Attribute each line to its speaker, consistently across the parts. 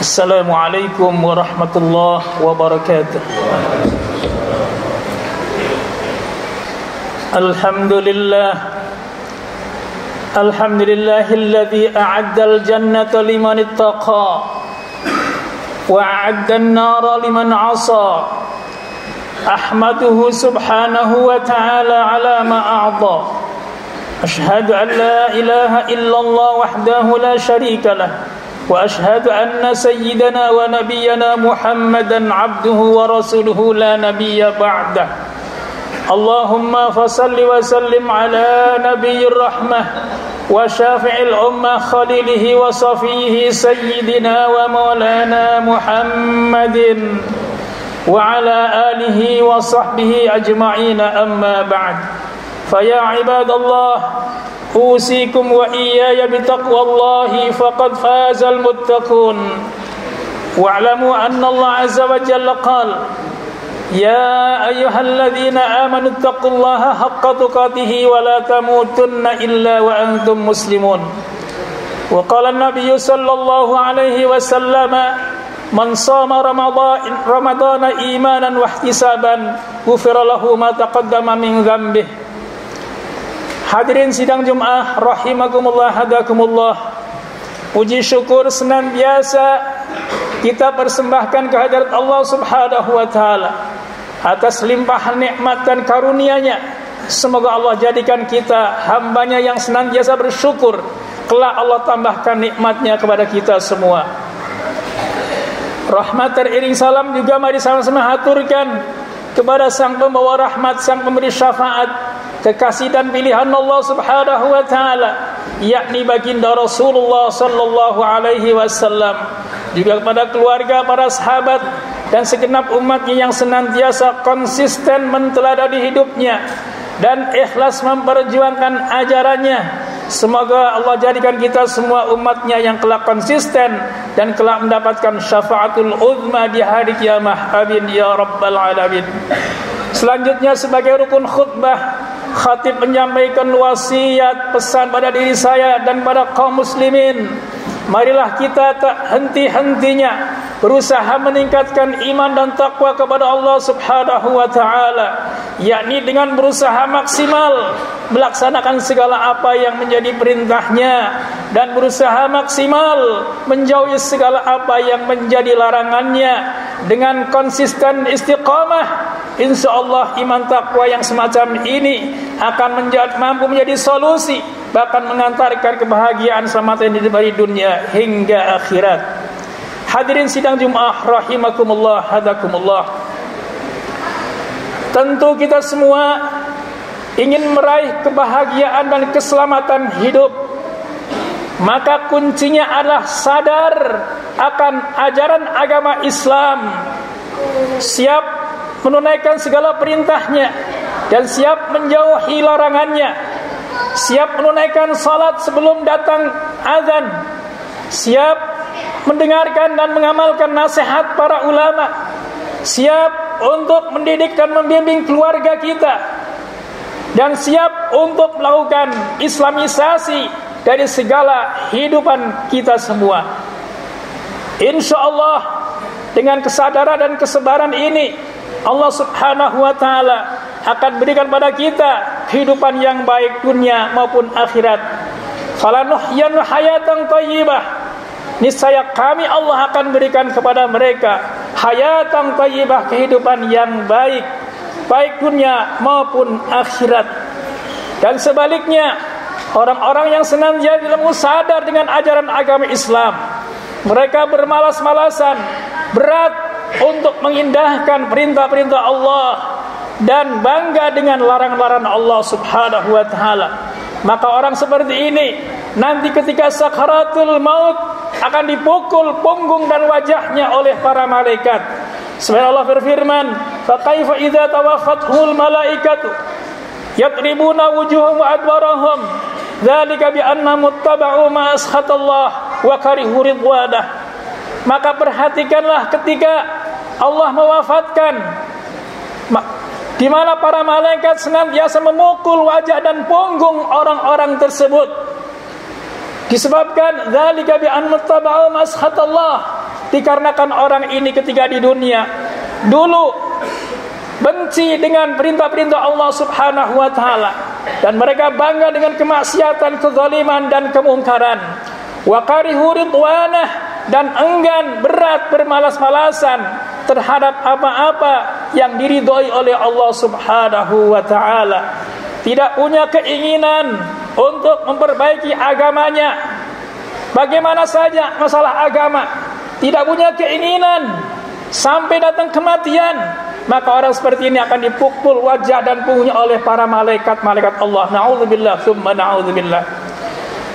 Speaker 1: Assalamualaikum warahmatullahi wabarakatuh. Alhamdulillahilladzi a'addal jannata liman ittaqa wa a'addan nara liman 'asa. Ahmaduhu subhanahu wa ta'ala ala ma a'ta. Ashhadu an la ilaha illallah wahdahu la syarika lah. وأشهد أن سيدنا ونبينا محمدا عبده ورسوله لا نبي بعده اللهم فصل وسلم على نبي الرحمة وشافع الأمة خليله وصفيه سيدنا ومولانا محمد وعلى آله وصحبه أجمعين أما بعد فيا عباد الله أوصيكم وإياي بتقوى الله فقد فاز المتقون واعلموا أن الله عز وجل قال يا أيها الذين آمنوا اتقوا الله حق تقاته ولا تموتن إلا وأنتم مسلمون وقال النبي صلى الله عليه وسلم من صام رمضان إيمانا واحتسابا غفر له ما تقدم من ذنبه. Hadirin sidang Jumat rahimakumullah hadakumullah. Puji syukur senantiasa kita persembahkan kehadirat Allah Subhanahu wa taala atas limpahan nikmat dan karunia-Nya. Semoga Allah jadikan kita hamba-Nya yang senantiasa bersyukur, kelak Allah tambahkan nikmat-Nya kepada kita semua. Rahmat teriring salam juga mari sama-sama haturkan kepada sang pembawa rahmat, sang pemberi syafaat, kekasih dan pilihan Allah Subhanahu wa taala, yakni baginda Rasulullah sallallahu alaihi wasallam, juga kepada keluarga, para sahabat dan segenap umatnya yang senantiasa konsisten menteladani hidupnya dan ikhlas memperjuangkan ajarannya. Semoga Allah jadikan kita semua umatnya yang kelak konsisten dan kelak mendapatkan syafaatul uzma di hari kiamat. Amin ya rabbal alamin. Selanjutnya sebagai rukun khutbah, khatib menyampaikan wasiat pesan pada diri saya dan pada kaum muslimin. Marilah kita tak henti-hentinya berusaha meningkatkan iman dan takwa kepada Allah Subhanahu wa taala, yakni dengan berusaha maksimal melaksanakan segala apa yang menjadi perintahnya dan berusaha maksimal menjauhi segala apa yang menjadi larangannya. Dengan konsisten istiqamah, insyaallah iman takwa yang semacam ini akan mampu menjadi solusi, bahkan mengantarkan kebahagiaan selamatan di dunia hingga akhirat. Hadirin sidang Jumat rahimakumullah hadakumullah. Tentu kita semua ingin meraih kebahagiaan dan keselamatan hidup. Maka kuncinya adalah sadar akan ajaran agama Islam, siap menunaikan segala perintahnya dan siap menjauhi larangannya, siap menunaikan salat sebelum datang azan, siap mendengarkan dan mengamalkan nasihat para ulama, siap untuk mendidik dan membimbing keluarga kita, dan siap untuk melakukan islamisasi dari segala kehidupan kita semua. InsyaAllah dengan kesadaran dan kesabaran ini, Allah Subhanahu wa ta'ala akan berikan pada kita kehidupan yang baik dunia maupun akhirat. Falanuhyan hayatan thayyibah, niscaya kami Allah akan berikan kepada mereka hayatan thayyibah, kehidupan yang baik, baik dunia maupun akhirat. Dan sebaliknya, orang-orang yang senantiasa sadar dengan ajaran agama Islam, mereka bermalas-malasan, berat untuk mengindahkan perintah-perintah Allah dan bangga dengan larangan-larangan Allah Subhanahu wa taala. Maka orang seperti ini nanti ketika sakaratul maut akan dipukul punggung dan wajahnya oleh para malaikat. Sebagaimana Allah berfirman, "Fa kaifa idza tawaffatuhul malaikatu yadribuna wujuhahum wa adbarahum dzalika bi annahum ittaba'u ma ashatallah wa karihu ridwanah." Maka perhatikanlah ketika Allah mewafatkan, di mana para malaikat senantiasa memukul wajah dan punggung orang-orang tersebut. Disebabkan dzalika bi an muttaba'u mashatallah, Dikarenakan orang ini ketika di dunia dulu benci dengan perintah-perintah Allah Subhanahu wa taala, dan mereka bangga dengan kemaksiatan, kezaliman dan kemungkaran. Wa karihu ridwanah, dan enggan, berat, bermalas-malasan terhadap apa-apa yang diridhoi oleh Allah Subhanahu wa taala. Tidak punya keinginan untuk memperbaiki agamanya. Bagaimana saja masalah agama, tidak punya keinginan sampai datang kematian, maka orang seperti ini akan dipukul wajah dan punggungnya oleh para malaikat Allah. Na'udzubillah, tsumma na'udzubillah.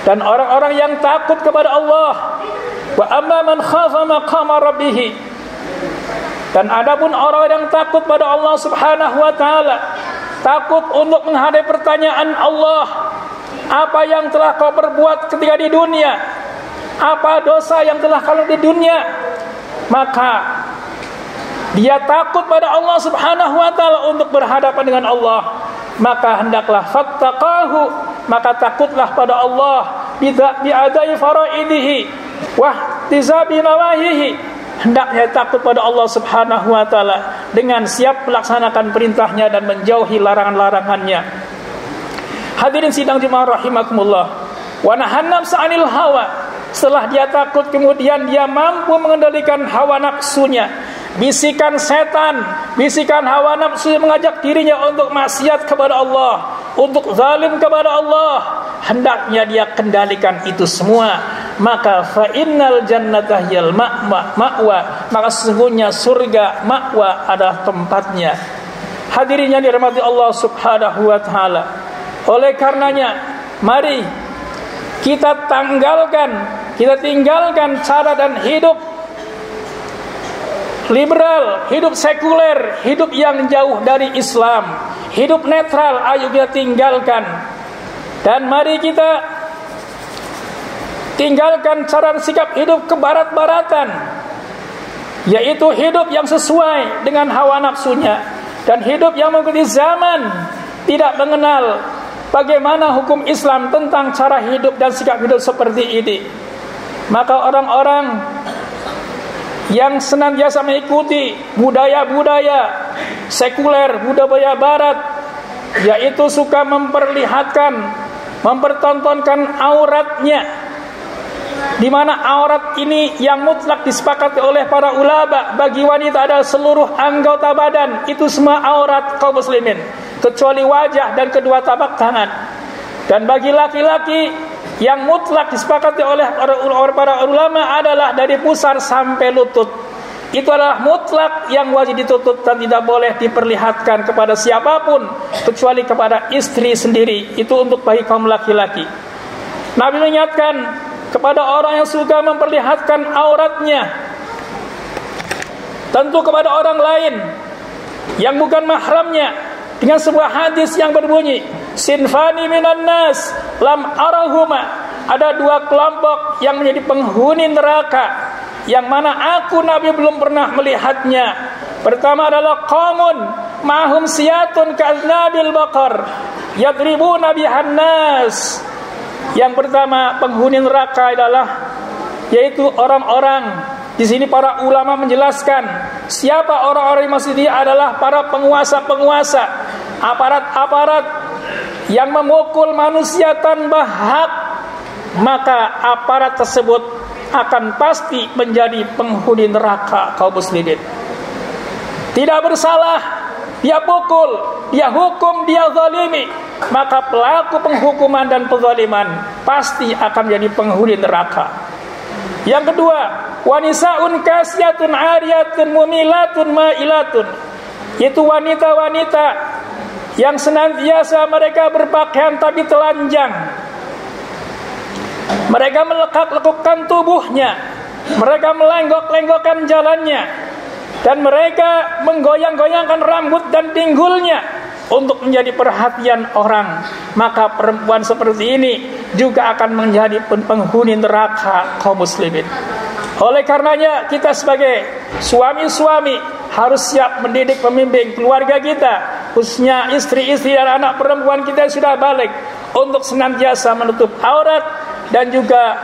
Speaker 1: Dan orang-orang yang takut kepada Allah, wa amma man khafa maqama rabbih, dan adapun orang yang takut pada Allah Subhanahu wa taala, takut untuk menghadapi pertanyaan Allah, apa yang telah kau perbuat ketika di dunia, apa dosa yang telah kau di dunia, maka dia takut pada Allah Subhanahu wa taala untuk berhadapan dengan Allah, maka hendaklah fattaqahu, maka takutlah pada Allah bi'adai faraidihi wa tizabi nawahihi, hendaknya takut pada Allah Subhanahu wa taala dengan siap melaksanakan perintahnya dan menjauhi larangan-larangannya. Hadirin sidang jemaah rahimakumullah. Wa nahanna 'anil hawa, setelah dia takut kemudian dia mampu mengendalikan hawa nafsunya. Bisikan setan, bisikan hawa nafsu yang mengajak dirinya untuk maksiat kepada Allah, untuk zalim kepada Allah, hendaknya dia kendalikan itu semua. Maka fa innal jannata hiyal ma'wa, maka sesungguhnya surga ma'wa adalah tempatnya. Hadirin yang dirahmati Allah Subhanahu wa taala. Oleh karenanya, mari kita tinggalkan cara dan hidup liberal, hidup sekuler, hidup yang jauh dari Islam, hidup netral. Ayo kita tinggalkan, dan mari kita tinggalkan cara sikap hidup kebarat-baratan, yaitu hidup yang sesuai dengan hawa nafsunya, dan hidup yang mengikuti zaman, tidak mengenal bagaimana hukum Islam tentang cara hidup dan sikap hidup seperti ini. Maka orang-orang yang senantiasa mengikuti budaya-budaya sekuler, budaya barat, yaitu suka mempertontonkan auratnya, di mana aurat ini yang mutlak disepakati oleh para ulama, bagi wanita adalah seluruh anggota badan, itu semua aurat kaum muslimin, kecuali wajah dan kedua tapak tangan. Dan bagi laki-laki yang mutlak disepakati oleh para ulama adalah dari pusar sampai lutut. Itu adalah mutlak yang wajib ditutup dan tidak boleh diperlihatkan kepada siapapun kecuali kepada istri sendiri. Itu untuk bagi kaum laki-laki. Nabi mengingatkan kepada orang yang suka memperlihatkan auratnya, tentu kepada orang lain yang bukan mahramnya, dengan sebuah hadis yang berbunyi, sinfani minan nas lam arahuma, ada dua kelompok yang menjadi penghuni neraka yang mana aku Nabi belum pernah melihatnya. Pertama adalah qaumun ma'hum siyatun ka'adnabil baqar yadribuna bihan nas. Yang pertama penghuni neraka adalah yaitu orang-orang, di sini para ulama menjelaskan siapa orang-orang yang maksud dia adalah para penguasa-penguasa, aparat-aparat yang memukul manusia tanpa hak, maka aparat tersebut akan pasti menjadi penghuni neraka kaum muslimin. Tidak bersalah, dia pukul, dia hukum, dia zalimi, maka pelaku penghukuman dan penzaliman pasti akan menjadi penghuni neraka. Yang kedua, wanisaun kasiyatun ariyatun mumilatun ma'ilatun, itu wanita-wanita yang senantiasa mereka berpakaian tapi telanjang. Mereka melekak-lekukkan tubuhnya, mereka melenggok-lenggokkan jalannya, dan mereka menggoyang-goyangkan rambut dan pinggulnya untuk menjadi perhatian orang. Maka perempuan seperti ini juga akan menjadi penghuni neraka kaum muslimin. Oleh karenanya kita sebagai suami-suami harus siap mendidik, membimbing keluarga kita, khususnya istri-istri dan anak perempuan kita yang sudah balik, untuk senantiasa menutup aurat dan juga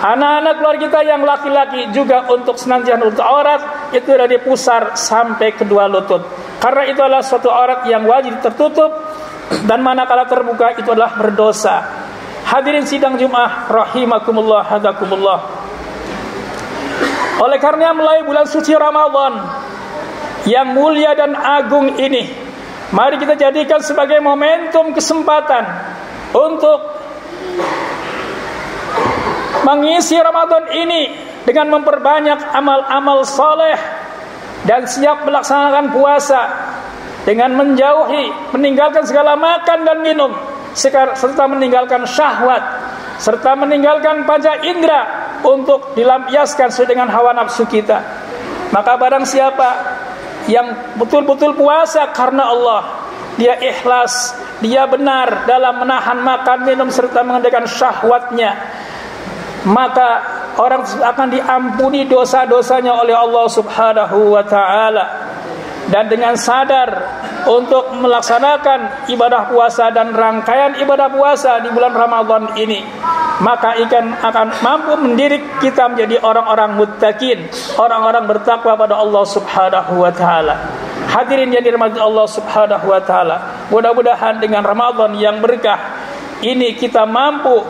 Speaker 1: Anak-anak keluarga kita yang laki-laki juga untuk senantiasa untuk aurat itu dari pusar sampai kedua lutut. Karena itu adalah suatu aurat yang wajib tertutup, dan manakala terbuka itu adalah berdosa. Hadirin sidang Jumat rahimakumullah hadakumullah. Oleh karena mulai bulan suci Ramadan yang mulia dan agung ini, mari kita jadikan sebagai momentum kesempatan untuk mengisi Ramadan ini dengan memperbanyak amal-amal saleh dan siap melaksanakan puasa dengan meninggalkan segala makan dan minum, serta meninggalkan syahwat, serta meninggalkan panca indera untuk dilampiaskan sesuai dengan hawa nafsu kita. Maka barang siapa yang betul-betul puasa karena Allah, dia ikhlas, dia benar dalam menahan makan minum serta mengendalikan syahwatnya, maka orang akan diampuni dosa-dosanya oleh Allah Subhanahu wa ta'ala. Dan dengan sadar untuk melaksanakan ibadah puasa dan rangkaian ibadah puasa di bulan Ramadan ini, maka akan mampu mendidik kita menjadi orang-orang muttaqin, orang-orang bertakwa pada Allah Subhanahu wa ta'ala. Hadirin yang dirahmati Allah Subhanahu wa ta'ala, mudah-mudahan dengan Ramadan yang berkah ini kita mampu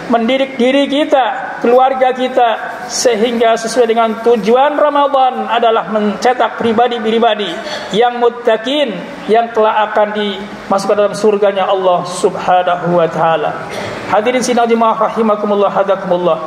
Speaker 1: mendidik diri kita, keluarga kita, sehingga sesuai dengan tujuan Ramadan adalah mencetak pribadi-pribadi yang muttaqin, yang telah akan dimasukkan dalam surganya Allah Subhanahu wa ta'ala. Hadirin sidang jemaah rahimakumullah hadakumullah.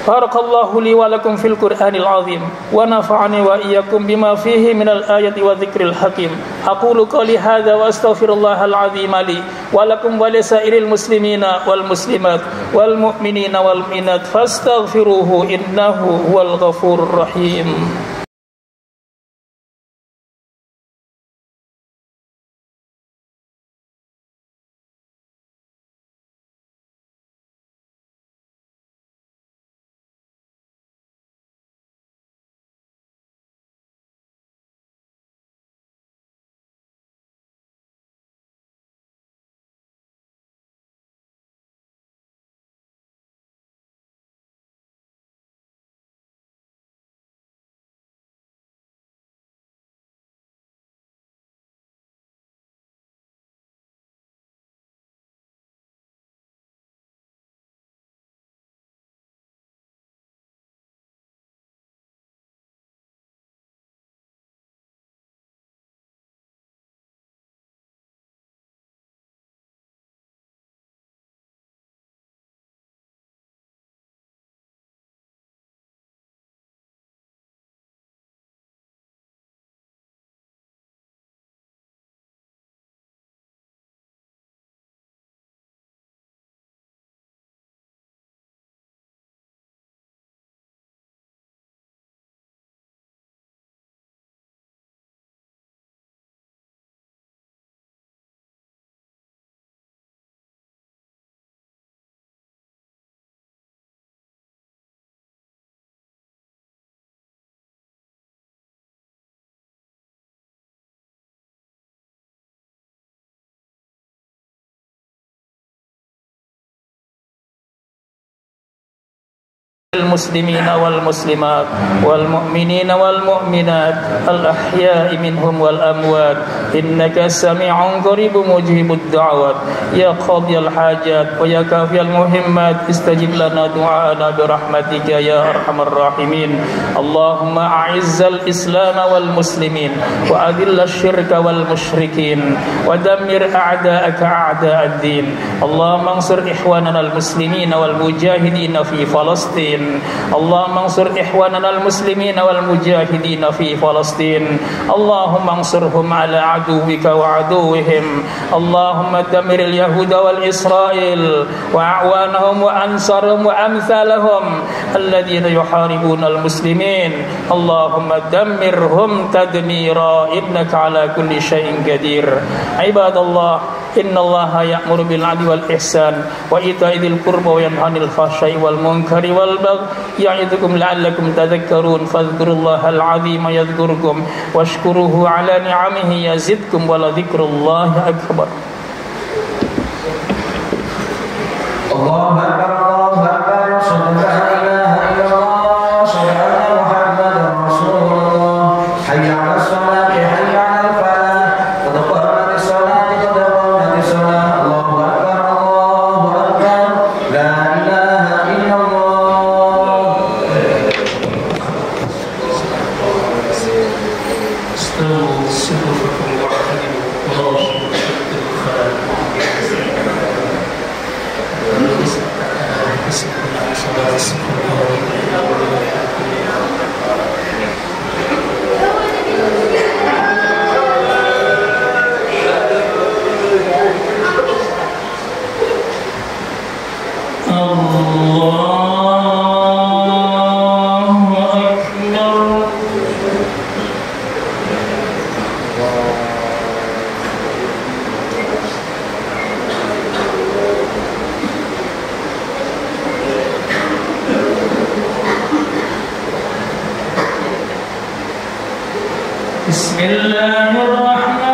Speaker 1: Barakallahu li wa lakum fil Qur'anil azim wa nafa'ani wa iyyakum bima fihi minal ayati wa dzikril hakim. Aqulu qali hadza wa astaghfirullahal azim li wa lakum wa lisairil muslimina wal muslimat wal mu'minina wal mu'minat fastaghfiruhu innahu huwal ghafurur rahim. المسلمين والمسلمات والمؤمنين والمؤمنات الأحياء منهم والأموات إنك سميع قريب مجيب الدعوات يا قاضي الحاجات ويا كافي المهمات استجب لنا دعاءنا برحمتك يا أرحم الراحمين اللهم أعز الإسلام والمسلمين وأذل الشرك والمشركين ودمر أعداءك أعداء الدين اللهم انصر إخواننا المسلمين والمجاهدين في فلسطين اللهم انصر إخواننا المسلمين والمجاهدين في فلسطين اللهم انصرهم على عدوك وعدوهم اللهم دمر اليهود والإسرائيل وأعوانهم وأنصارهم وأمثالهم الذين يحاربون المسلمين اللهم دمرهم تدميرا إنك على كل شيء قدير عباد الله إن الله يأمر بالعدل والإحسان وإيتاء ذي القربى وينهى عن الفحشاء والمنكر والبغي يعظكم لعلكم تذكرون فاذكروا الله العظيم يذكركم واشكروه على نعمه يزدكم ولذكر الله أكبر الله أكبر الله أكبر Bismillahirrahmanirrahim.